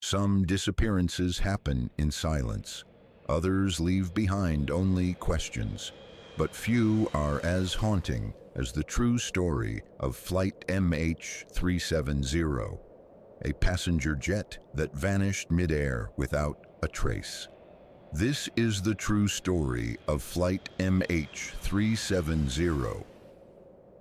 Some disappearances happen in silence. Others leave behind only questions. But few are as haunting as the true story of Flight MH370, a passenger jet that vanished mid-air without a trace. This is the true story of Flight MH370.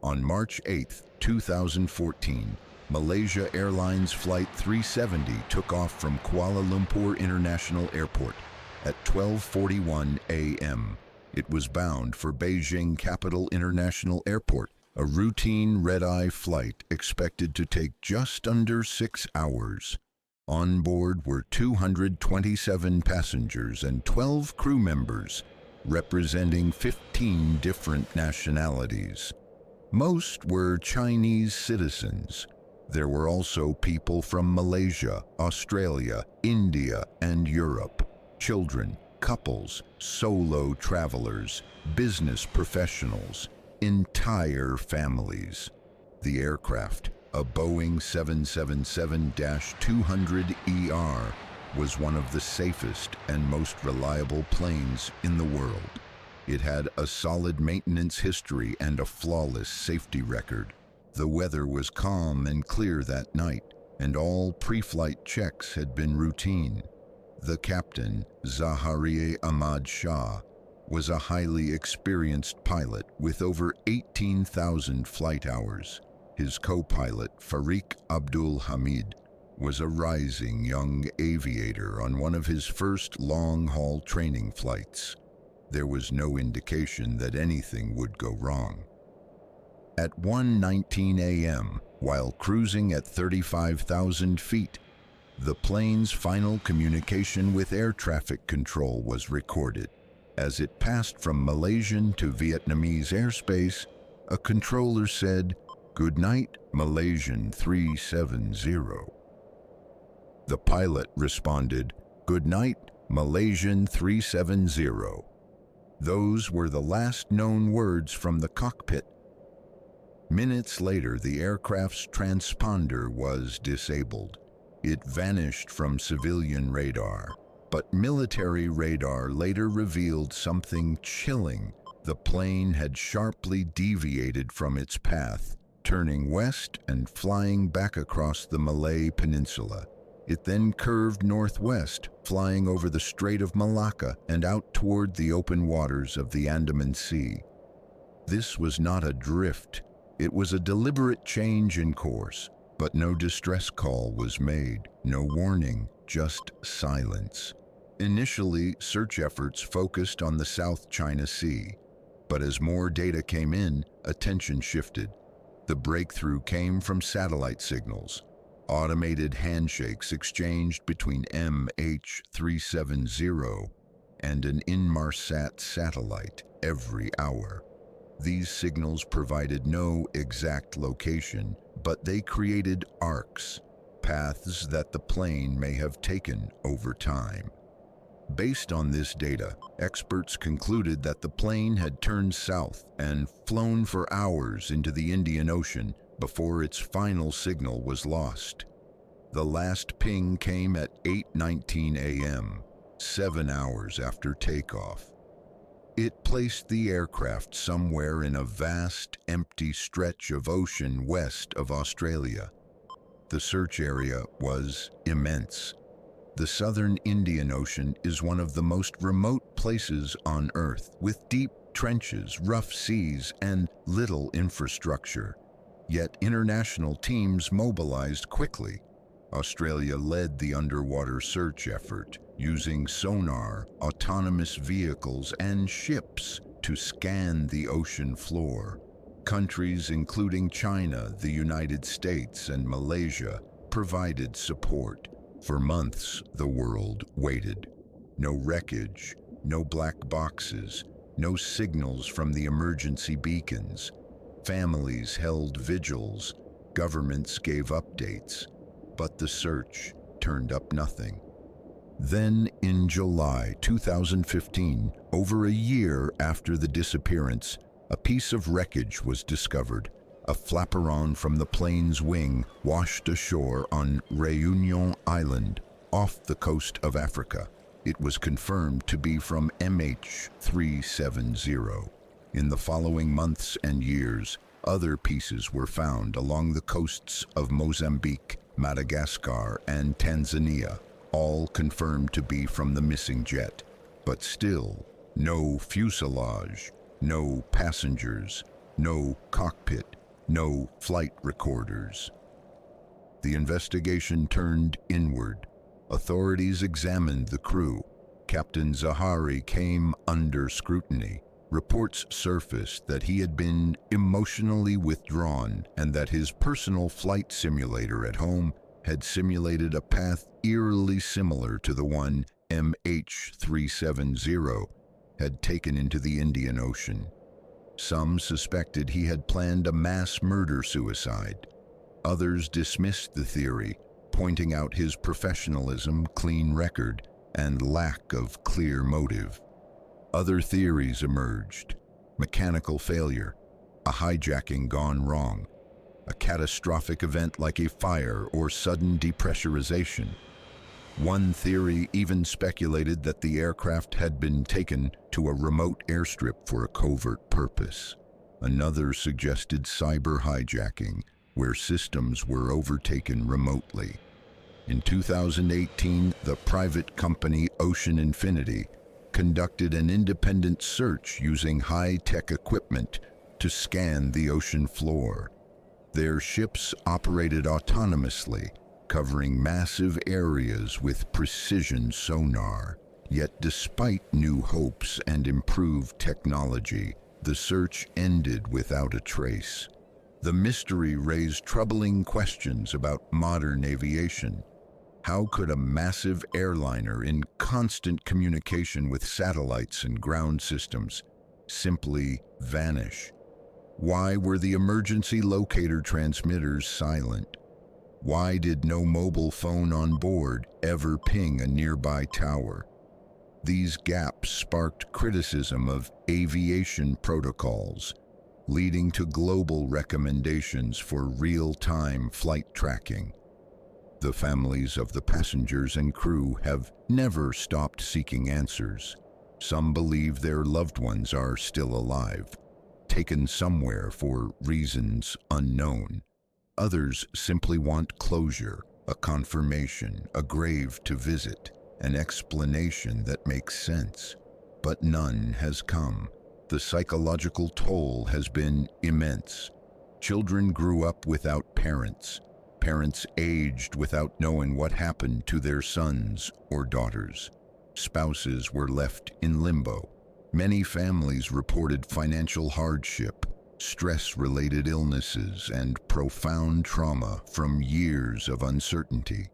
On March 8, 2014, Malaysia Airlines Flight 370 took off from Kuala Lumpur International Airport at 12:41 a.m. It was bound for Beijing Capital International Airport, a routine red-eye flight expected to take just under 6 hours. On board were 227 passengers and 12 crew members, representing 15 different nationalities. Most were Chinese citizens. There were also people from Malaysia, Australia, India, and Europe. Children, couples, solo travelers, business professionals, entire families. The aircraft, a Boeing 777-200ER, was one of the safest and most reliable planes in the world. It had a solid maintenance history and a flawless safety record. The weather was calm and clear that night, and all pre-flight checks had been routine. The captain, Zaharieh Ahmad Shah, was a highly experienced pilot with over 18,000 flight hours. His co-pilot, Fariq Abdul Hamid, was a rising young aviator on one of his first long-haul training flights. There was no indication that anything would go wrong. At 1:19 a.m., while cruising at 35,000 feet, the plane's final communication with air traffic control was recorded. As it passed from Malaysian to Vietnamese airspace, a controller said, "Good night, Malaysian 370. The pilot responded, "Good night, Malaysian 370. Those were the last known words from the cockpit. Minutes later, the aircraft's transponder was disabled. It vanished from civilian radar, but military radar later revealed something chilling. The plane had sharply deviated from its path, turning west and flying back across the Malay Peninsula. It then curved northwest, flying over the Strait of Malacca and out toward the open waters of the Andaman Sea. This was not a drift. It was a deliberate change in course, but no distress call was made, no warning, just silence. Initially, search efforts focused on the South China Sea, but as more data came in, attention shifted. The breakthrough came from satellite signals. Automated handshakes exchanged between MH370 and an Inmarsat satellite every hour. These signals provided no exact location, but they created arcs, paths that the plane may have taken over time. Based on this data, experts concluded that the plane had turned south and flown for hours into the Indian Ocean before its final signal was lost. The last ping came at 8:19 a.m., 7 hours after takeoff. It placed the aircraft somewhere in a vast, empty stretch of ocean west of Australia. The search area was immense. The southern Indian Ocean is one of the most remote places on Earth, with deep trenches, rough seas, and little infrastructure. Yet international teams mobilized quickly. Australia led the underwater search effort, using sonar, autonomous vehicles, and ships to scan the ocean floor. Countries including China, the United States, and Malaysia provided support. For months, the world waited. No wreckage, no black boxes, no signals from the emergency beacons. Families held vigils, governments gave updates, but the search turned up nothing. Then, in July 2015, over a year after the disappearance, a piece of wreckage was discovered. A flaperon from the plane's wing washed ashore on Réunion Island, off the coast of Africa. It was confirmed to be from MH370. In the following months and years, other pieces were found along the coasts of Mozambique, Madagascar, and Tanzania, all confirmed to be from the missing jet. But still, no fuselage, no passengers, no cockpit, no flight recorders. The investigation turned inward. Authorities examined the crew. Captain Zahari came under scrutiny. Reports surfaced that he had been emotionally withdrawn and that his personal flight simulator at home had simulated a path eerily similar to the one MH370 had taken into the Indian Ocean. Some suspected he had planned a mass murder-suicide. Others dismissed the theory, pointing out his professionalism, clean record, and lack of clear motive. Other theories emerged: mechanical failure, a hijacking gone wrong, a catastrophic event like a fire or sudden depressurization. One theory even speculated that the aircraft had been taken to a remote airstrip for a covert purpose. Another suggested cyber hijacking, where systems were overtaken remotely. In 2018, the private company Ocean Infinity conducted an independent search using high-tech equipment to scan the ocean floor. Their ships operated autonomously, covering massive areas with precision sonar. Yet despite new hopes and improved technology, the search ended without a trace. The mystery raised troubling questions about modern aviation. How could a massive airliner in constant communication with satellites and ground systems simply vanish? Why were the emergency locator transmitters silent? Why did no mobile phone on board ever ping a nearby tower? These gaps sparked criticism of aviation protocols, leading to global recommendations for real-time flight tracking. The families of the passengers and crew have never stopped seeking answers. Some believe their loved ones are still alive, taken somewhere for reasons unknown. Others simply want closure, a confirmation, a grave to visit, an explanation that makes sense. But none has come. The psychological toll has been immense. Children grew up without parents. Parents aged without knowing what happened to their sons or daughters. Spouses were left in limbo. Many families reported financial hardship, stress-related illnesses, and profound trauma from years of uncertainty.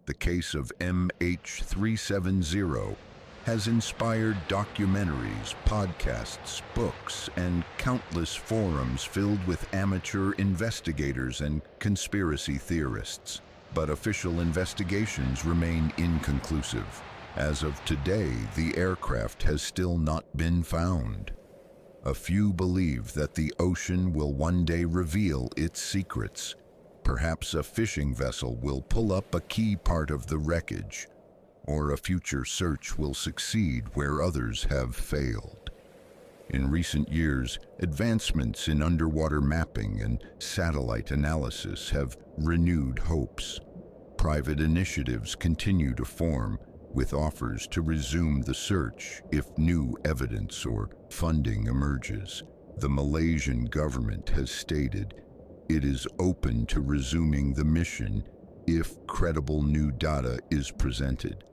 The case of MH370 has inspired documentaries, podcasts, books, and countless forums filled with amateur investigators and conspiracy theorists. But official investigations remain inconclusive. As of today, the aircraft has still not been found. A few believe that the ocean will one day reveal its secrets. Perhaps a fishing vessel will pull up a key part of the wreckage, or a future search will succeed where others have failed. In recent years, advancements in underwater mapping and satellite analysis have renewed hopes. Private initiatives continue to form, with offers to resume the search if new evidence or funding emerges. The Malaysian government has stated it is open to resuming the mission if credible new data is presented.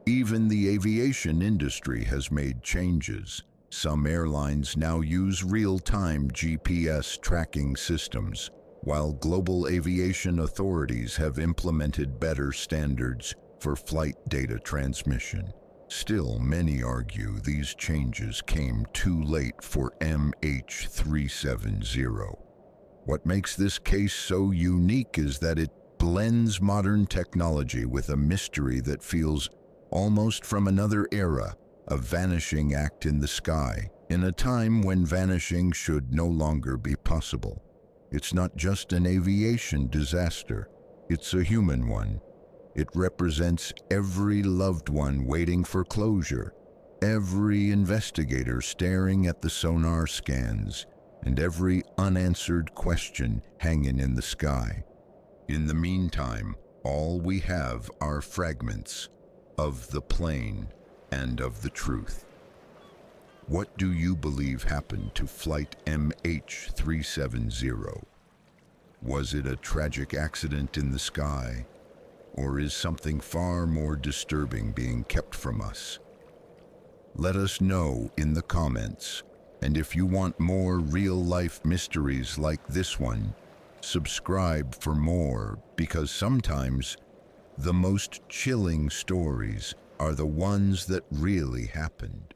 Even the aviation industry has made changes. Some airlines now use real-time GPS tracking systems, while global aviation authorities have implemented better standards for flight data transmission. Still, many argue these changes came too late for MH370. What makes this case so unique is that it blends modern technology with a mystery that feels almost from another era, a vanishing act in the sky, in a time when vanishing should no longer be possible. It's not just an aviation disaster, it's a human one. It represents every loved one waiting for closure, every investigator staring at the sonar scans, and every unanswered question hanging in the sky. In the meantime, all we have are fragments of the plane and of the truth. What do you believe happened to Flight MH370? Was it a tragic accident in the sky, or is something far more disturbing being kept from us? Let us know in the comments, and if you want more real-life mysteries like this one, subscribe for more, because sometimes the most chilling stories are the ones that really happened.